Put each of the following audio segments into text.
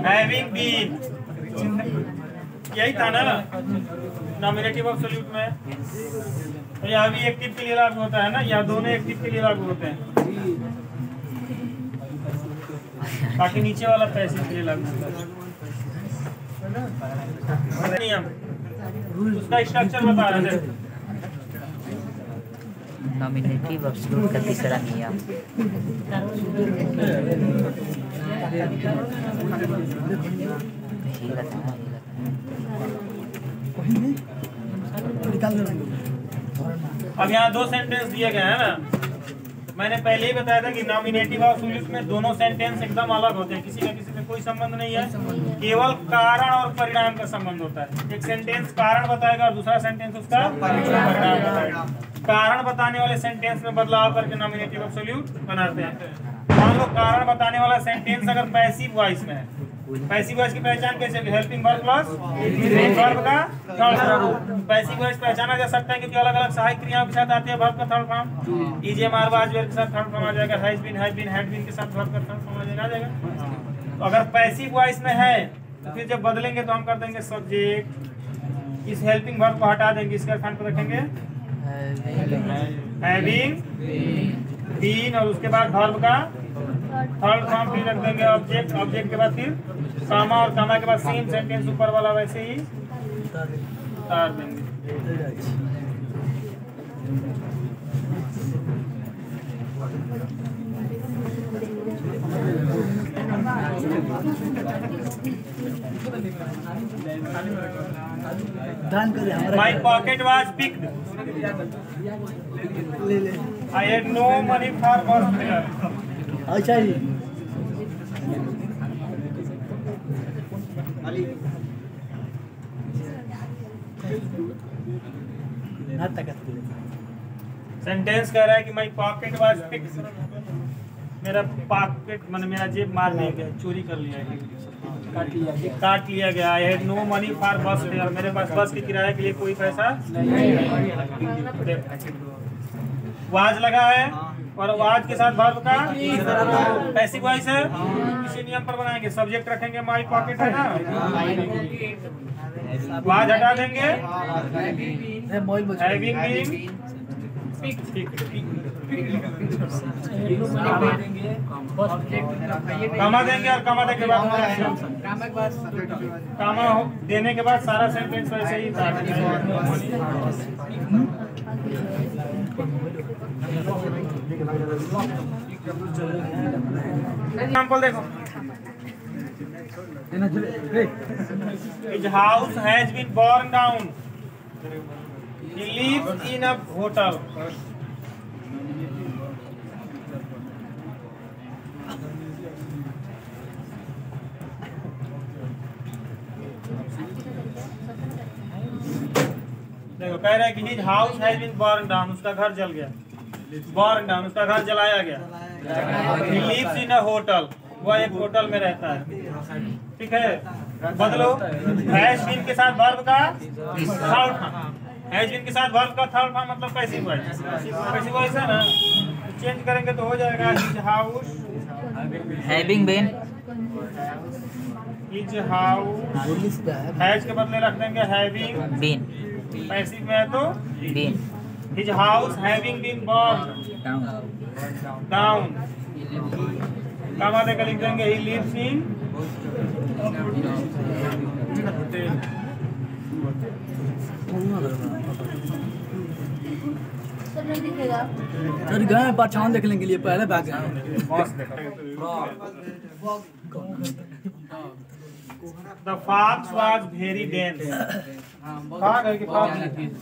Having been, यही था ना नॉमिनेटिव एब्सोल्यूट में। तो यह भी एक्टिव के लिए लागू होता है ना, या दोनों एक्टिव के लिए लागू होते हैं, बाकी नीचे वाला पैसिव के लिए लागू होता है। नियम उसका स्ट्रक्चर बता रहे थे। नॉमिनेटिव एब्सोल्यूट का तीसरा नियम। अब यहाँ दो सेंटेंस दिए गए हैं ना, मैंने पहले ही बताया था कि नॉमिनेटिव एब्सोल्यूट में दोनों सेंटेंस एकदम अलग होते हैं, किसी का किसी से कोई संबंध नहीं है, केवल कारण और परिणाम का संबंध होता है। एक सेंटेंस कारण बताएगा और दूसरा सेंटेंस उसका परिणाम बताएगा। कारण बताने वाले सेंटेंस में बदलाव करके नॉमिनेटिव एब्सोल्यूट बनाते हैं। मान लो कारण बताने वाला सेंटेंस अगर पैसिव वॉइस में है, पैसिव वॉइस की पहचान कैसे होगी? हेल्पिंग वर्ब प्लस वर्ब का थर्ड फॉर्म। पैसिव वॉइस पहचाना जा सकता है क्योंकि अलग अलग सहायक क्रियाओं के साथ आते हैं वर्ब का third form. Is, am, are, was, were के साथ थर्ड फॉर्म आ जाएगा। हैज बीन, हैड बीन के साथ वर्ब का थर्ड फॉर्म आ जाएगा। तो अगर पैसिव वॉइस में है तो फिर जब बदलेंगे तो हम कर देंगे सब्जेक्ट, इस हेल्पिंग वर्ब को हटा देंगे, इसका स्थान पर रखेंगे हैविंग बीन, और उसके बाद वर्ब का थर्ड फॉर्म फिर रख देंगे ऑब्जेक्ट, ऑब्जेक्ट के बाद फिर कामा, और कामा के बाद सेम सेंटेंस ऊपर वाला वैसे ही उतार देंगे। My pocket was picked. I had no money for bus fare. अच्छा जी। सेंटेंस कह रहा है कि माई पॉकेट वाज पिक्ड, मेरा पॉकेट मतलब मेरा जेब मार दिया गया, चोरी कर लिया गया, काट लिया गया। I had no money for bus fare, मेरे पास बस के किराए के लिए कोई पैसा नहीं। वाज लगा है और वाज के साथ वर्ब का पैसिव वॉइस है, इसी नियम पर बनाएंगे। सब्जेक्ट रखेंगे माई पॉकेट है ना, वाज हटा देंगे, हैविंग बीन, कामा देंगे, और कामा देने के बाद कामा देने के बाद सारा सेंटेंस वैसे ही था। एग्जाम्पल देखो, His house has been burned down. He lives in a hotel. देखो कह रहा है कि his house has been burned down, उसका घर जल गया। burned down उसका घर जलाया गया। He lives in a hotel, वह एक होटल में रहता है। ठीक है, बदलो हैज बीन के साथ वर्ब का थर्ड फॉर्म, हैज बीन के साथ वर्ब का थर्ड फॉर्म मतलब पैसिव वॉइस, पैसिव वॉइस है ना, तो चेंज करेंगे तो हो जाएगा his house having been, his house has के बदले रख देंगे हैविंग बीन, पैसिव में है तो been, his house having been burned down, comma देकर लिख देंगे ही लिव्स इन सर गए पहचान देखने के लिए पहले भाग गए। The fox was very dense. Fog है कि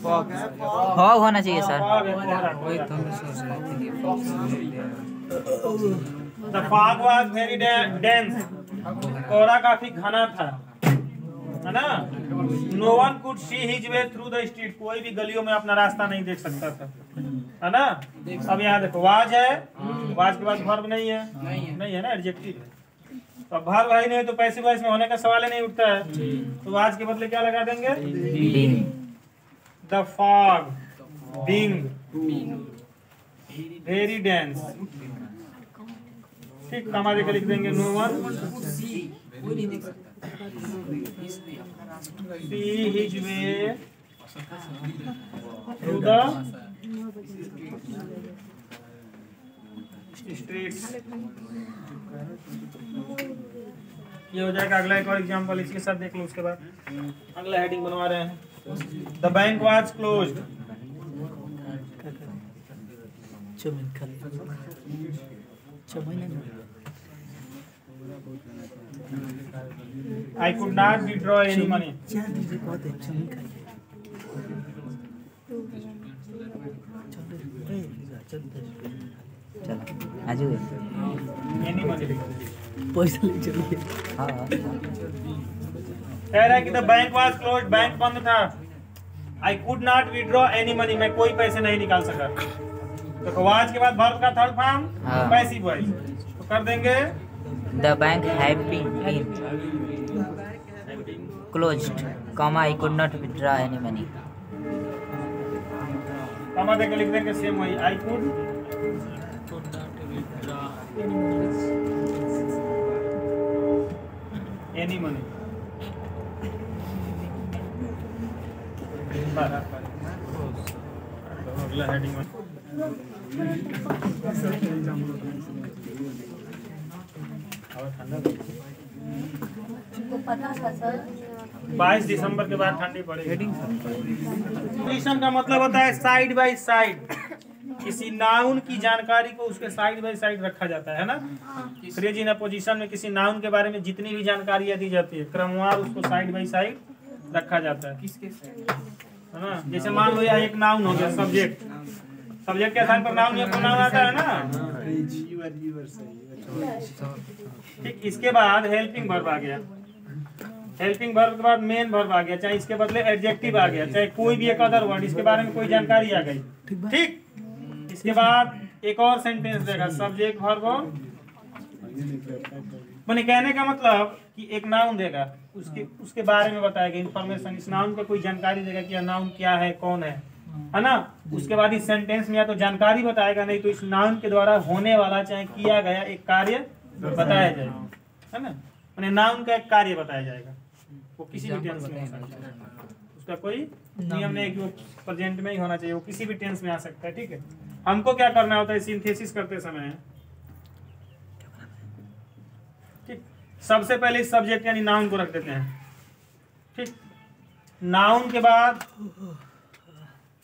फॉग होना चाहिए sir. The fog was very dense. कोहरा काफी घना था, है ना। No one could see his way through the street. कोई भी गलियों में अपना रास्ता नहीं देख सकता था, है ना। अब यहाँ देखो वाज है, वाज के बाद वर्ब नहीं है, नहीं है ना, एडजेक्टिव है। तो अब वर्ब है नहीं तो पैसिव वॉइस में होने का सवाल ही नहीं उठता है, तो वाज के बदले क्या लगा देंगे? The fog being very dense. ठीक, कमा देकर लिख देंगे no one see his way through the streets. ये हो जाएगा। अगला एक और एग्जांपल इसके साथ देख लो, उसके बाद अगला हेडिंग बनवा रहे हैं। The bank was closed. I could not withdraw any money. चलो आजू Any money. पैसा ले चलिए। हाँ कह रहा है कि the bank was closed, bank बंद था। I could not withdraw any money, मैं कोई पैसे नहीं निकाल सका। तो वाज के बाद वर्ब का थर्ड फॉर्म पैसिव वॉइस, तो कर देंगे the bank having been closed, comma I could not withdraw any money. Comma देकर लिख देंगे सेम वही, आई कुड एनी मनी। अगला हेडिंग पता था सर 22 दिसंबर के बाद ठंडी पड़ेगी। पोजीशन का मतलब होता है साइड बाय साइड, किसी नाउन की जानकारी को उसके साइड बाय साइड रखा जाता है ना। फ्रेज इन पोजीशन में किसी नाउन के बारे में जितनी भी जानकारी दी जाती है क्रमवार उसको साइड बाय साइड रखा जाता है ना। जैसे मान लो एक नाउन हो गया सब्जेक्ट, सब्जेक्ट के स्थान पर नाउन या प्रोनाउन आता है ना। ठीक, इसके बाद हेल्पिंग वर्ब आ गया, हेल्पिंग वर्ब के बाद मेन वर्ब आ गया, चाहे इसके बदले एडजेक्टिव आ गया, चाहे कोई भी एक अदर वर्ड, इसके बारे में कोई जानकारी आ गई। ठीक, इसके बाद एक और सेंटेंस देगा सब्जेक्ट वर्ब और मैंने कहने का मतलब कि एक नाउन देगा, उसके बारे में बताएगा इन्फॉर्मेशन, इस नाउन पे कोई जानकारी देगा कि यह नाउन क्या है, कौन है ना। उसके बाद इस सेंटेंस में या तो जानकारी बताएगा, नहीं तो इस नाउन के द्वारा होने वाला चाहे किया गया एक कार्य बताया जाएगा, है ना। मैंने नाउन का एक कार्य बताया जाएगा, वो किसी भी टेंस में हो सकता है, उसका कोई नियम नहीं कि वो प्रेजेंट में ही होना चाहिए, वो किसी भी टेंस में आ सकता है। ठीक है, हमको क्या करना होता है सिंथेसिस करते समय, ठीक, सबसे पहले इस सब्जेक्ट यानी नाउन को रख देते हैं। ठीक, नाउन के बाद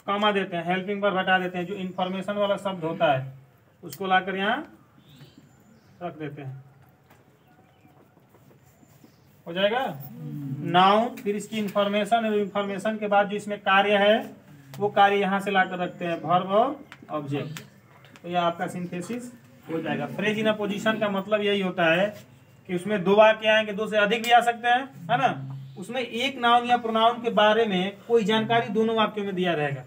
कॉमा देते हैं, हेल्पिंग पर हटा देते हैं, जो इंफॉर्मेशन वाला शब्द होता है उसको लाकर यहाँ रख देते हैं, हो जाएगा नाउन। फिर इसकी इंफॉर्मेशन और इंफॉर्मेशन के बाद जो इसमें कार्य है वो कार्य यहाँ से लाकर रखते हैं, वर्ब और ऑब्जेक्ट। तो यह आपका सिंथेसिस हो जाएगा। फ्रेज इन अ पोजीशन का मतलब यही होता है कि उसमें दो वाक्य आएंगे, दो से अधिक भी आ सकते हैं, है ना। उसमें एक नाउन या प्रोनाउन के बारे में कोई जानकारी दोनों वाक्यों में दिया रहेगा।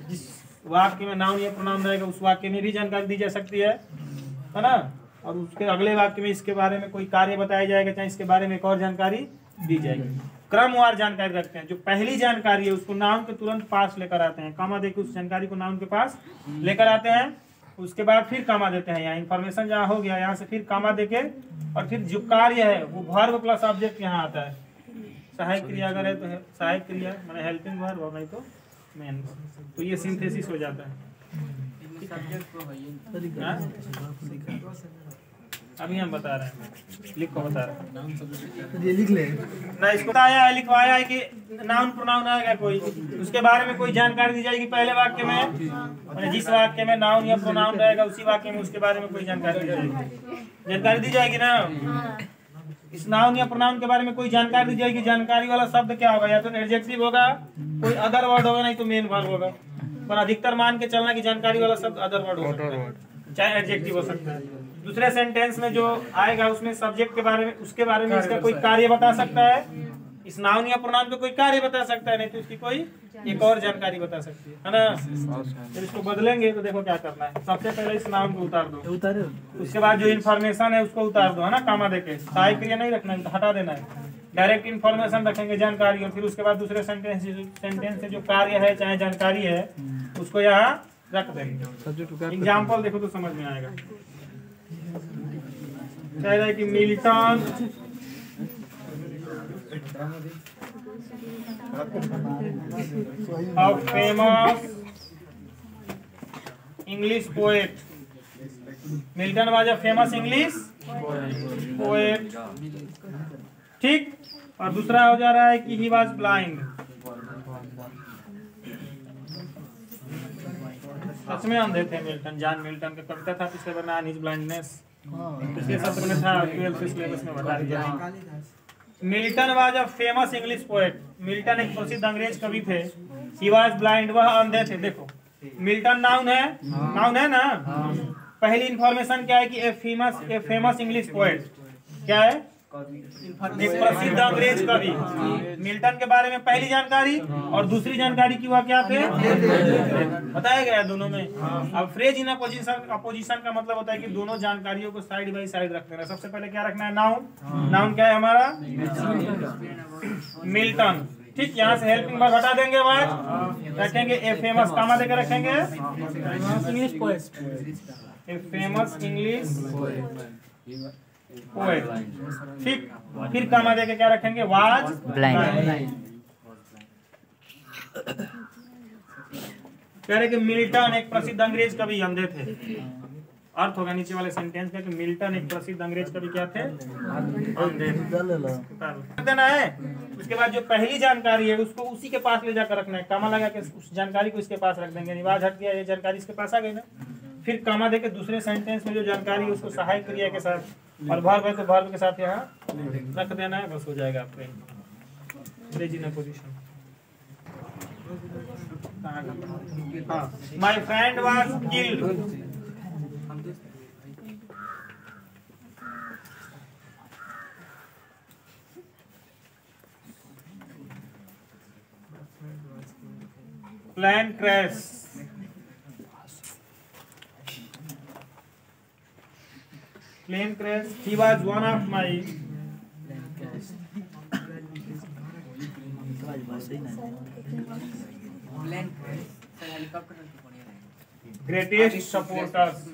जिस वाक्य में नाउन या प्रोनाउन रहेगा उस वाक्य में भी जानकारी दी जा सकती है ना। और उसके अगले वाक्य में इसके बारे में कोई कार्य बताया जाएगा, चाहे इसके बारे में एक और जानकारी दी जाएगी। क्रमवार जानकारी रखते हैं। जो पहली जानकारी है उसको नाउन के तुरंत पास लेकर आते हैं, कॉमा देके उस जानकारी को नाउन के पास लेकर आते हैं। उसके बाद फिर कॉमा देते हैं, यहाँ इन्फॉर्मेशन जहाँ हो गया यहाँ से फिर कॉमा देके, और फिर जो कार्य है वो वर्ब प्लस ऑब्जेक्ट यहाँ आता है। सहायक क्रिया अगर है तो सहायक क्रिया माने हेल्पिंग वर्ब, और नहीं तो मेन। तो ये सिंथेसिस हो जाता है। अभी हम बता रहे हैं, लिखो बता रहे हैं, ये लिख ले ना। इसको बताया है, लिखवाया है कि नाउन प्रोनाउन आएगा कोई, उसके बारे में कोई जानकारी दी जाएगी पहले वाक्य में। जिस वाक्य में नाउन या प्रोनाउन रहेगा उसी वाक्य में उसके बारे में कोई जानकारी दी जाएगी, जानकारी दी जाएगी ना। इस नाउन या प्रोनाउन के बारे में कोई जानकारी दी जाएगी। जानकारी वाला शब्द क्या होगा, या तो एडजेक्टिव होगा, कोई अदर वर्ड होगा, नहीं तो मेन वर्ब होगा। पर अधिकतर मान के चलना कि जानकारी वाला शब्द अदर वर्ड हो सकता है, चाहे एडजेक्टिव हो सकता है। दूसरे सेंटेंस में जो आएगा उसमें सब्जेक्ट के बारे में, उसके बारे में इसका कोई कार्य बता सकता है। इस नाउन या प्रोनाउन पे कोई कार्य बता सकता है, नहीं तो इसकी कोई एक और जानकारी बता सकती है ना। फिर इसको बदलेंगे तो देखो क्या करना है। सबसे पहले इस नाउन को उतार दो, उतारे। उसके बाद जो इन्फॉर्मेशन है उसको उतार दो, है ना, कॉमा देके। सहायक क्रिया नहीं रखना है, हटा देना है। डायरेक्ट इन्फॉर्मेशन रखेंगे, जानकारी। और फिर उसके बाद दूसरे सेंटेंस से जो कार्य है चाहे जानकारी है उसको यहाँ रख देंगे। एग्जाम्पल देखो तो समझ में आएगा। कह रहा है कि Milton a famous English poet. Milton was a famous English poet. ठीक। और दूसरा हो जा रहा है कि he was blind. सच में अंधे थे मिल्टन। जॉन मिल्टन का कविता था पिछले बार ऑन हिज ब्लाइंडनेस, पिछले सत्र में था, 12th सिलेबस में बता दिया। Milton was a famous English poet. Milton एक प्रसिद्ध अंग्रेज कवि थे। ही वाज ब्लाइंड, वह अंधे थे। देखो मिल्टन नाउन है, नाउन है ना। पहली इंफॉर्मेशन क्या है कि ए फेमस इंग्लिश पोएट क्या है, एक प्रसिद्ध अंग्रेज कवि। मिल्टन के बारे में पहली जानकारी और दूसरी जानकारी की वह क्या थे, बताया गया दोनों में। अब फ्रेज इन अपोजिशन का मतलब होता है कि दोनों जानकारियों को साइड बाय साइड रख देना। सबसे पहले क्या रखना है, नाउन। नाउन क्या है हमारा, मिल्टन। ठीक, यहाँ से हेल्पिंग वर्ब हटा देंगे, बाद रखेंगे ए फेमस, कामा देकर रखेंगे English poet, a famous English poet. ठीक, फिर कामा देके क्या रखेंगे, वाज ब्लाइंड। कह रहे कि मिल्टन एक प्रसिद्ध अंग्रेज कवि अंधे थे। अर्थ होगा नीचे वाले सेंटेंस का कि मिल्टन एक प्रसिद्ध अंग्रेज कवि क्या थे, अंधे। देना है। उसके बाद जो पहली जानकारी है उसको उसी के पास ले जाकर रखना है। कामा लगा के उस जानकारी को इसके पास रख देंगे। निवाज हट गया, ये जानकारी इसके पास आ गई ना। फिर कामा देके दूसरे सेंटेंस में जो जानकारी है उसको सहायक क्रिया के साथ और वर्ब है तो वर्ब के साथ यहाँ रख देना है, बस हो जाएगा आपका रेजिना position. My friend was killed. Plane crash. Plane crash. He was one of my greatest supporters.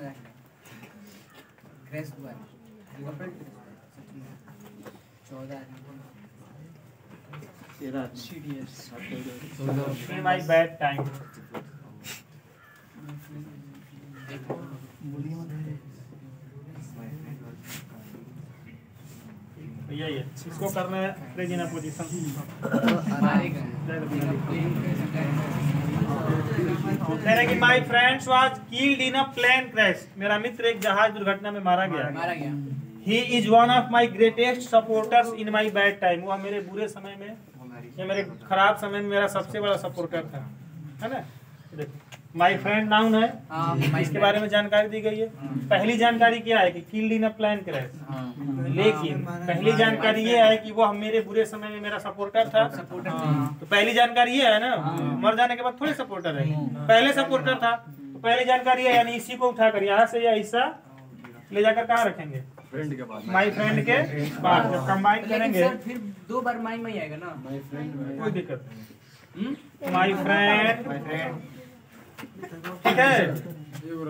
In my bad time. यही है, इसको करना है रेजिना पोजीशन। कह रहे कि my friends was killed in a plane crash. मेरा मित्र एक जहाज दुर्घटना में मारा गया। He is one of my greatest supporters in my bad time. वह मेरे बुरे समय में या मेरे खराब समय में मेरा सबसे बड़ा सपोर्टर था, है ना। देखो माय फ्रेंड नाउन है, इसके बारे में जानकारी दी गई है। पहली जानकारी क्या है कि killed in a plane crash, लेकिन पहली जानकारी ये है कि वो मेरे बुरे समय में मेरा सपोर्टर था। तो पहली जानकारी ये है ना, मर जाने के बाद थोड़े सपोर्टर है, पहले सपोर्टर था। तो पहली जानकारी है, यानी इसी को उठाकर यहाँ से यह हिस्सा ले जाकर कहाँ रखेंगे, माय फ्रेंड के बाद। जब कंबाइन करेंगे फिर दो बार माई में आएगा ना, कोई दिक्कत नहीं। माय फ्रेंड, ठीक है,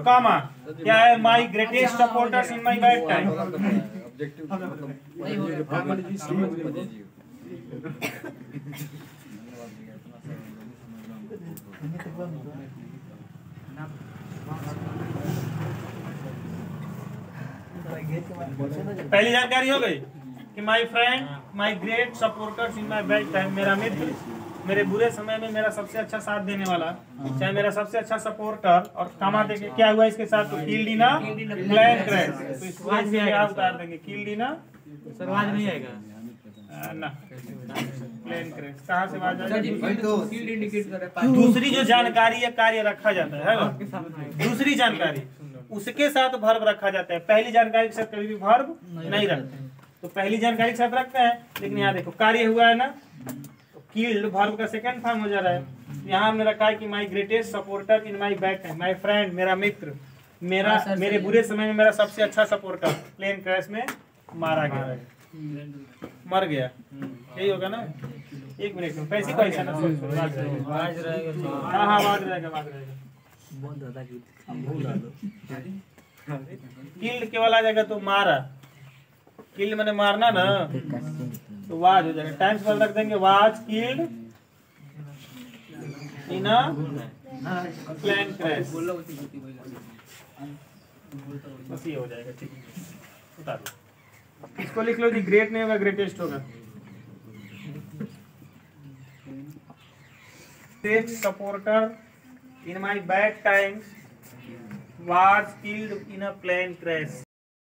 कामा क्या है, my greatest supporters in my bad time. पहली जानकारी हो गई कि my friend my great supporters in my bad time. मेरा मित्र मेरे बुरे समय में मेरा सबसे अच्छा साथ देने वाला, चाहे मेरा सबसे अच्छा सपोर्टर। और कामा देके क्या हुआ इसके साथ, तो killed in a plane crash. तो इसको ऐसे यहाँ उतार देंगे, किल्ड इन अ, सरवाज नहीं आएगा ना, प्लेन क्रैश। कहाँ से आवाज आएगा, दूसरी जो जानकारी या कार्य रखा जाता है ना, दूसरी जानकारी उसके साथ वर्ब रखा जाता है। पहली जानकारी के साथ कभी भी वर्ब नहीं रखते। तो पहली जानकारी के साथ रखते हैं, लेकिन यहाँ देखो कार्य हुआ है ना, किल्ड वर्ब का सेकंड फॉर्म हो जा रहा है। यहाँ हमने रखा है कि my greatest supporter in my bad time. My friend मेरा मित्र, मेरे बुरे समय में मेरा सबसे अच्छा सपोर्टर प्लेन क्रैश में मारा गया, मर गया। यही होगा ना। एक मिनट में कैसी क्वेश्चन है, हाँ हाँ आवाज रहेगा, आवाज रहेगा। किल्ड केवल आ जाएगा तो मारा, किल्ड मैंने मारना ना, तो वाज हो जाएगा। टाइम्स पर रख देंगे was killed in a plane crash, बस ये हो जाएगा। ठीक है, उतार लो, इसको लिख लो जी। ग्रेट नहीं होगा, ग्रेटेस्ट होगा। Great supporter in my bad times was killed in a plane crash.